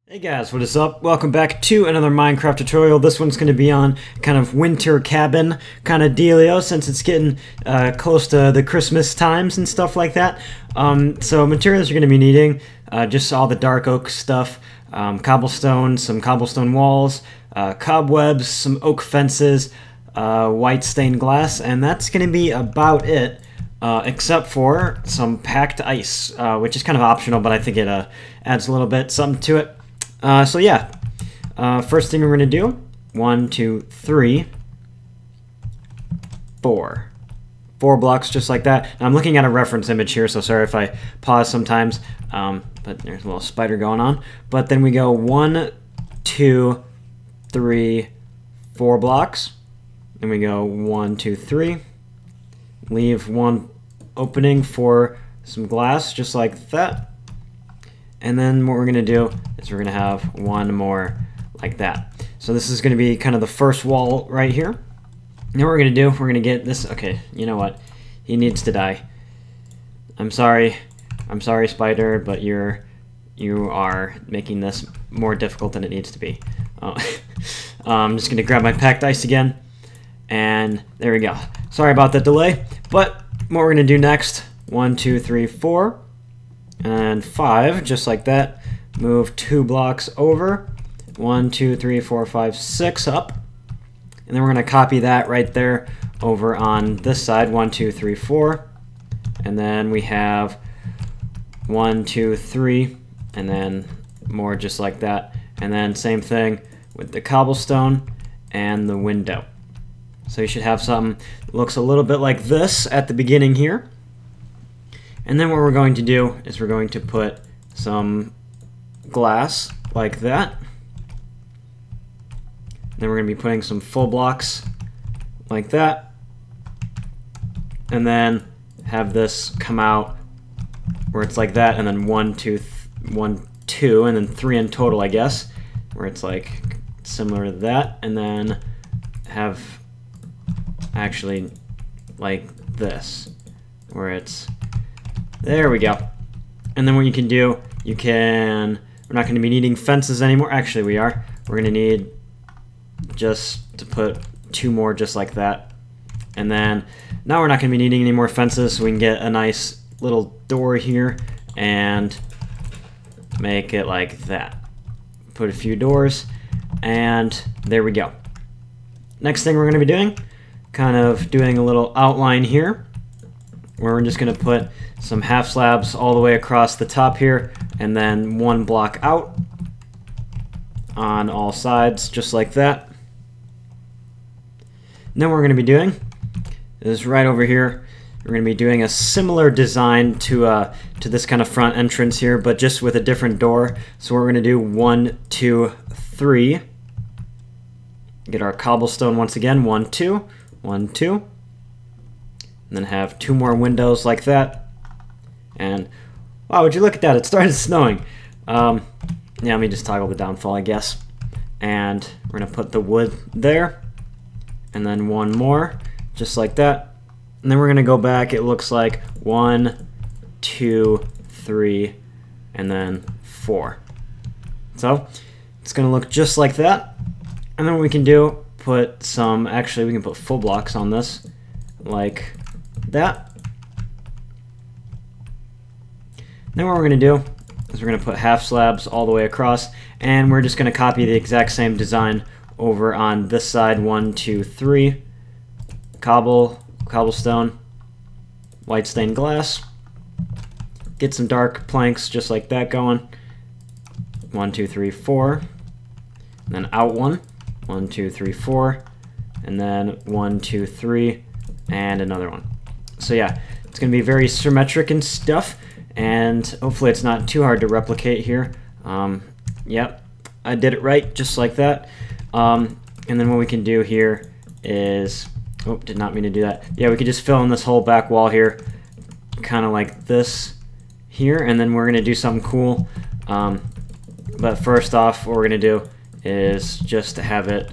Hey guys, what is up? Welcome back to another Minecraft tutorial. This one's going to be on kind of winter cabin kind of dealio since it's getting close to the Christmas times and stuff like that. So materials you're going to be needing, just all the dark oak stuff, cobblestone, some cobblestone walls, cobwebs, some oak fences, white stained glass, and that's going to be about it. Except for some packed ice, which is kind of optional, but I think it adds a little bit something to it. So yeah, first thing we're going to do, 1, 2, 3, 4. 4 blocks just like that. Now, I'm looking at a reference image here, so sorry if I pause sometimes, but there's a little spider going on. But then we go 1, 2, 3, 4 blocks. Then we go 1, 2, 3. Leave one opening for some glass, just like that. And then what we're going to do is we're going to have one more like that. So this is going to be kind of the first wall right here. Now what we're going to do, we're going to get this. Okay, you know what? He needs to die. I'm sorry, spider, but you are making this more difficult than it needs to be. I'm just going to grab my packed ice again. And there we go. Sorry about the delay, but what we're going to do next, 1, 2, 3, 4, and 5, just like that. Move 2 blocks over, 1, 2, 3, 4, 5, 6 up, and then we're going to copy that right there over on this side, 1, 2, 3, 4, and then we have 1, 2, 3, and then more just like that, and then same thing with the cobblestone and the window. So you should have something that looks a little bit like this at the beginning here. And then what we're going to do is we're going to put some glass like that. Then we're going to be putting some full blocks like that. And then have this come out where it's like that, and then 1, 2, 1, 2, and then 3 in total, I guess, where it's like similar to that. And then have actually like this, where it's, there we go. And then what you can do, we're not going to be needing fences anymore. Actually, we are. We're going to need just to put 2 more just like that. And then now we're not going to be needing any more fences, so we can get a nice little door here and make it like that. Put a few doors, and there we go. Next thing we're going to be doing, kind of doing a little outline here, where we're just going to put some half slabs all the way across the top here, and then 1 block out on all sides, just like that. And then what we're going to be doing is right over here, we're going to be doing a similar design to this kind of front entrance here, but just with a different door. So we're going to do 1, 2, 3. Get our cobblestone once again, 1, 2, 1, 2. And then have 2 more windows like that. And wow, would you look at that? It started snowing. Yeah, let me just toggle the downfall, I guess. And we're gonna put the wood there, and then 1 more, just like that. And then we're gonna go back. It looks like 1, 2, 3, and then 4. So it's gonna look just like that. And then what we can do, put some, actually we can put full blocks on this, like that. Then what we're going to do is we're going to put half slabs all the way across, and we're just going to copy the exact same design over on this side, 1, 2, 3, cobblestone, white stained glass, get some dark planks just like that going, 1, 2, 3, 4, and then out 1, 1, 2, 3, 4, and then 1, 2, 3, and another one. So yeah, it's going to be very symmetric and stuff, and hopefully it's not too hard to replicate here. Yep, I did it right, just like that. And then what we can do here is, oh, did not mean to do that. Yeah, we could just fill in this whole back wall here, kind of like this here, and then we're going to do something cool. But first off, what we're going to do is just to have it,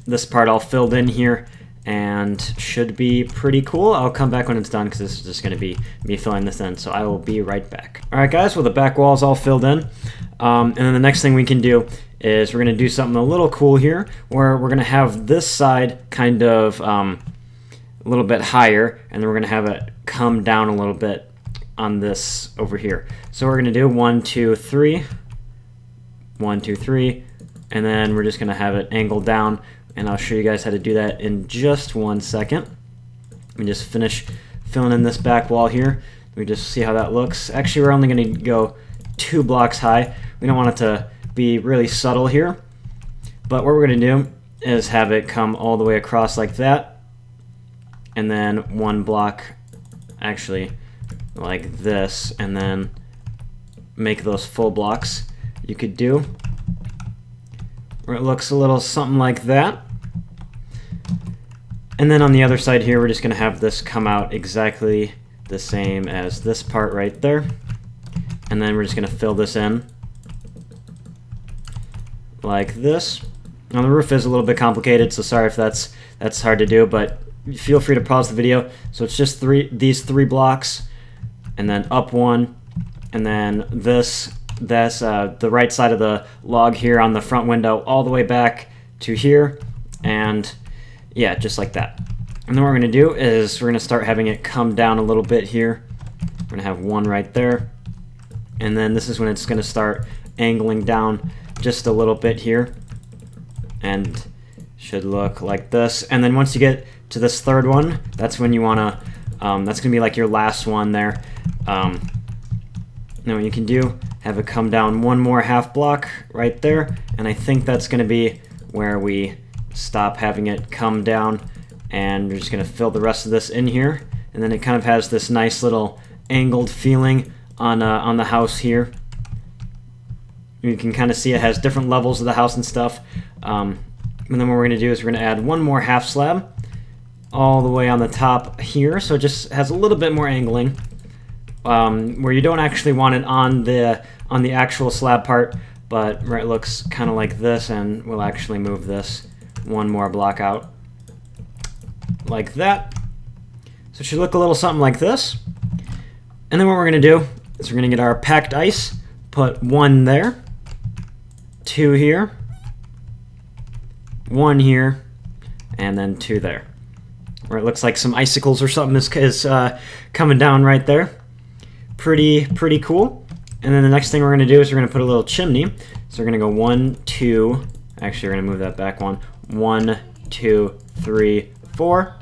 this part all filled in here, and should be pretty cool. I'll come back when it's done because this is just going to be me filling this in, so I will be right back. Alright guys, well the back wall is all filled in. And then the next thing we can do is we're going to do something a little cool here, where we're going to have this side kind of a little bit higher, and then we're going to have it come down a little bit on this over here. So we're going to do 1, 2, 3, 1, 2, 3, and then we're just going to have it angle down, and I'll show you guys how to do that in just 1 second. Let me just finish filling in this back wall here. We just see how that looks. Actually, we're only going to go 2 blocks high. We don't want it to be really subtle here, but what we're going to do is have it come all the way across like that, and then 1 block actually like this, and then make those full blocks. You could do where it looks a little something like that. And then on the other side here, we're just going to have this come out exactly the same as this part right there. And then we're just going to fill this in like this. Now the roof is a little bit complicated, so sorry if that's hard to do, but feel free to pause the video. So it's just these 3 blocks, and then up 1, and then that's the right side of the log here on the front window all the way back to here, and yeah, just like that. And then what we're going to do is we're going to start having it come down a little bit here. We're going to have 1 right there, and then this is when it's going to start angling down just a little bit here, and should look like this. And then once you get to this 3rd one, that's when you want to that's going to be like your last one there. Now what you can do, have it come down 1 more half block right there, and I think that's going to be where we stop having it come down, and we're just going to fill the rest of this in here, and then it kind of has this nice little angled feeling on the house here. You can kind of see it has different levels of the house and stuff. And then what we're going to do is we're going to add 1 more half slab all the way on the top here, so it just has a little bit more angling, where you don't actually want it on the actual slab part, but where it looks kind of like this, and we'll actually move this 1 more block out like that. So it should look a little something like this. And then what we're going to do is we're going to get our packed ice, put 1 there, 2 here, 1 here, and then 2 there, where it looks like some icicles or something is coming down right there. Pretty cool. And then the next thing we're going to do is we're going to put a little chimney. So we're going to go 1, 2, actually we're going to move that back 1, 2, 3, 4.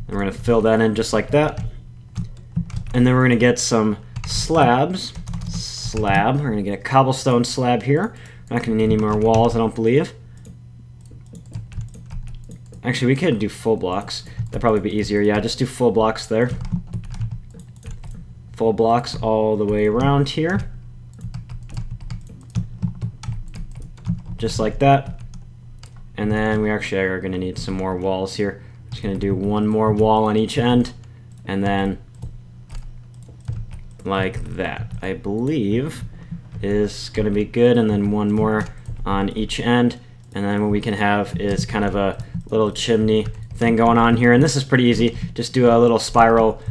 And we're going to fill that in just like that. And then we're going to get some slabs. We're going to get a cobblestone slab here. We're not going to need any more walls, I don't believe. Actually, we could do full blocks. That'd probably be easier. Yeah, just do full blocks there. Full blocks all the way around here. Just like that. And then we actually are going to need some more walls here. Just going to do 1 more wall on each end, and then like that, I believe, is going to be good. And then 1 more on each end, and then what we can have is kind of a little chimney thing going on here. And this is pretty easy. Just do a little spiral,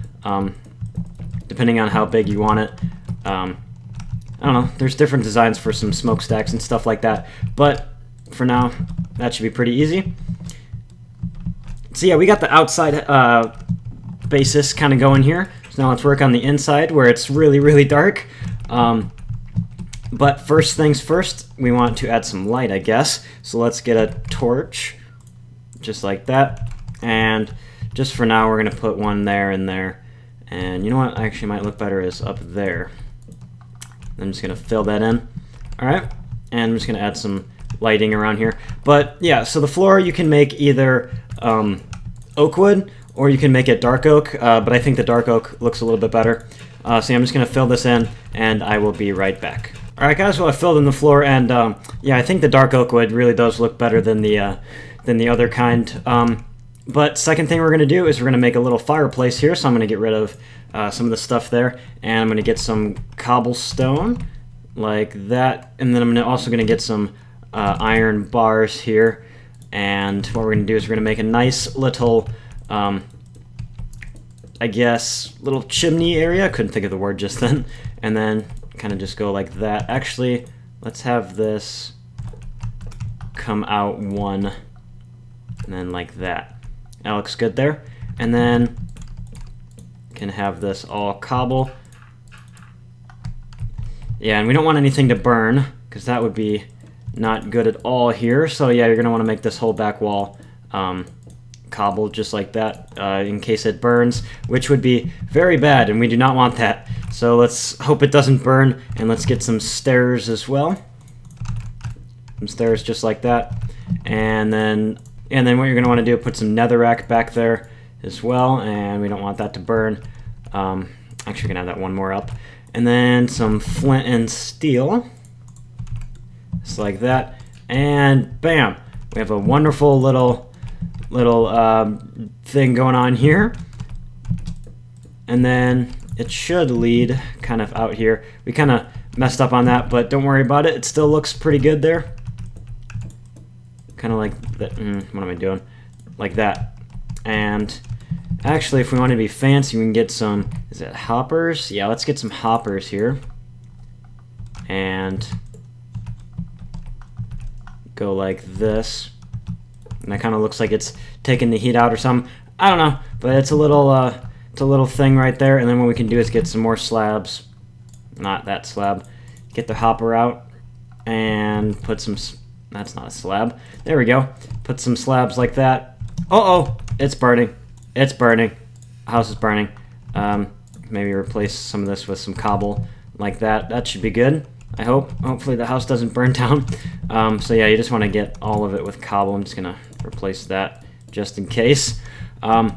depending on how big you want it. I don't know, there's different designs for some smokestacks and stuff like that, but for now that should be pretty easy. So yeah, we got the outside basis kind of going here. So now let's work on the inside where it's really dark. But first things first, we want to add some light, I guess. So let's get a torch, just like that. And just for now, we're going to put 1 there and there. And you know what actually might look better is up there. I'm just going to fill that in. Alright, and I'm just going to add some lighting around here. But yeah, so the floor you can make either oak wood, or you can make it dark oak, but I think the dark oak looks a little bit better. So I'm just going to fill this in, and I will be right back. Alright guys, well I filled in the floor, and yeah, I think the dark oak wood really does look better than the other kind. But second thing we're going to do is we're going to make a little fireplace here, so I'm going to get rid of some of the stuff there, and I'm going to get some cobblestone, like that, and then I'm also going to get some iron bars here, and what we're going to do is we're going to make a nice little, I guess, little chimney area. I couldn't think of the word just then, and then kind of just go like that. Actually, let's have this come out one, and then like that. That looks good there. And then can have this all cobble. Yeah, and we don't want anything to burn, because that would be not good at all here. So yeah, you're going to want to make this whole back wall cobble just like that in case it burns, which would be very bad, and we do not want that. So let's hope it doesn't burn, and let's get some stairs as well. Some stairs just like that. And then what you're going to want to do, put some netherrack back there as well, and we don't want that to burn. Actually, we're going to have that one more up. And then some flint and steel. Just like that. And bam! We have a wonderful little thing going on here. And then it should lead kind of out here. We kind of messed up on that, but don't worry about it. It still looks pretty good there. Kind of like that. What am I doing? Like that. And actually, if we want to be fancy, we can get some, is it hoppers? Yeah, let's get some hoppers here. And go like this. And that kind of looks like it's taking the heat out or something. I don't know, but it's a little thing right there. And then what we can do is get some more slabs. Not that slab. Get the hopper out and put some, that's not a slab. There we go. Put some slabs like that. Uh-oh, it's burning. It's burning. House is burning. Maybe replace some of this with some cobble like that. That should be good, I hope. Hopefully the house doesn't burn down. So yeah, you just want to get all of it with cobble. I'm just going to replace that just in case. But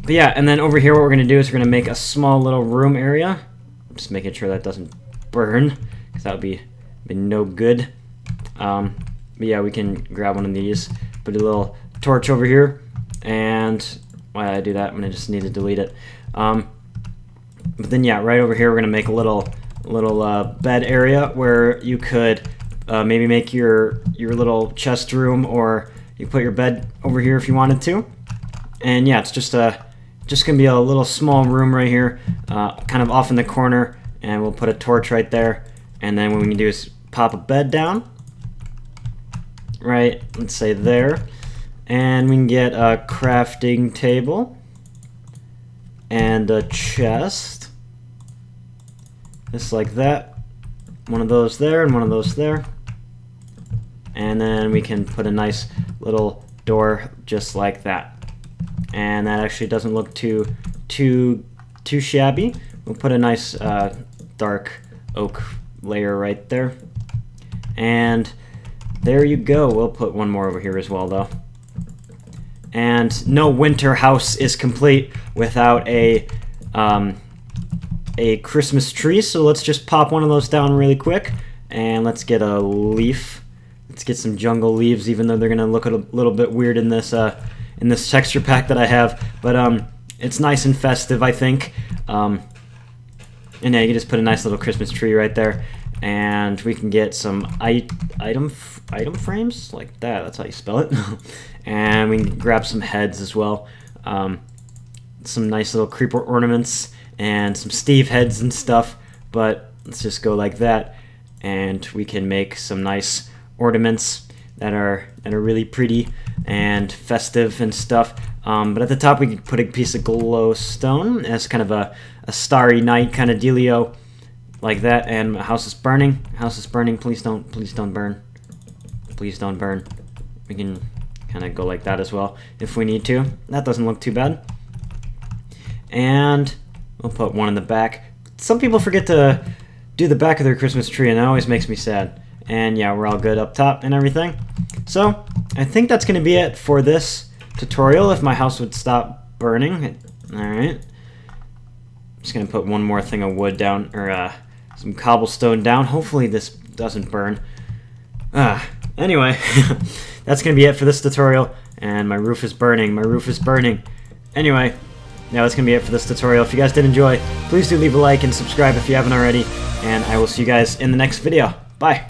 yeah, and then over here what we're going to do is we're going to make a small little room area. Just making sure that doesn't burn, because that would be no good. But yeah, we can grab one of these, put a little torch over here, and why did I do that? I'm gonna just need to delete it. But then yeah, right over here we're gonna make a little bed area where you could maybe make your little chest room, or you put your bed over here if you wanted to. And yeah, it's just gonna be a little small room right here, kind of off in the corner, and we'll put a torch right there. And then what we can do is pop a bed down, right? Let's say there. And we can get a crafting table and a chest, just like that. One of those there and one of those there. And then we can put a nice little door just like that. And that actually doesn't look too shabby. We'll put a nice dark oak layer right there. And there you go. We'll put one more over here as well, though. And no winter house is complete without a Christmas tree, so let's just pop one of those down really quick, and let's get a leaf. Let's get some jungle leaves, even though they're gonna look a little bit weird in this texture pack that I have, but it's nice and festive, I think. And yeah, you can just put a nice little Christmas tree right there, and we can get some item frames like that. That's how you spell it. And we can grab some heads as well, some nice little creeper ornaments and some Steve heads and stuff. But let's just go like that, and we can make some nice ornaments that are really pretty and festive and stuff. But at the top we can put a piece of glowstone as kind of a starry night kind of dealio, like that. And my house is burning. House is burning. Please don't burn. Please don't burn. We can kind of go like that as well if we need to. That doesn't look too bad. And we'll put one in the back. Some people forget to do the back of their Christmas tree, and that always makes me sad. And yeah, we're all good up top and everything. So I think that's going to be it for this tutorial. If my house would stop burning. Alright. Just going to put one more thing of wood down, or some cobblestone down. Hopefully this doesn't burn. Anyway, that's going to be it for this tutorial. And my roof is burning. My roof is burning. Anyway, now that's going to be it for this tutorial. If you guys did enjoy, please do leave a like and subscribe if you haven't already. And I will see you guys in the next video. Bye.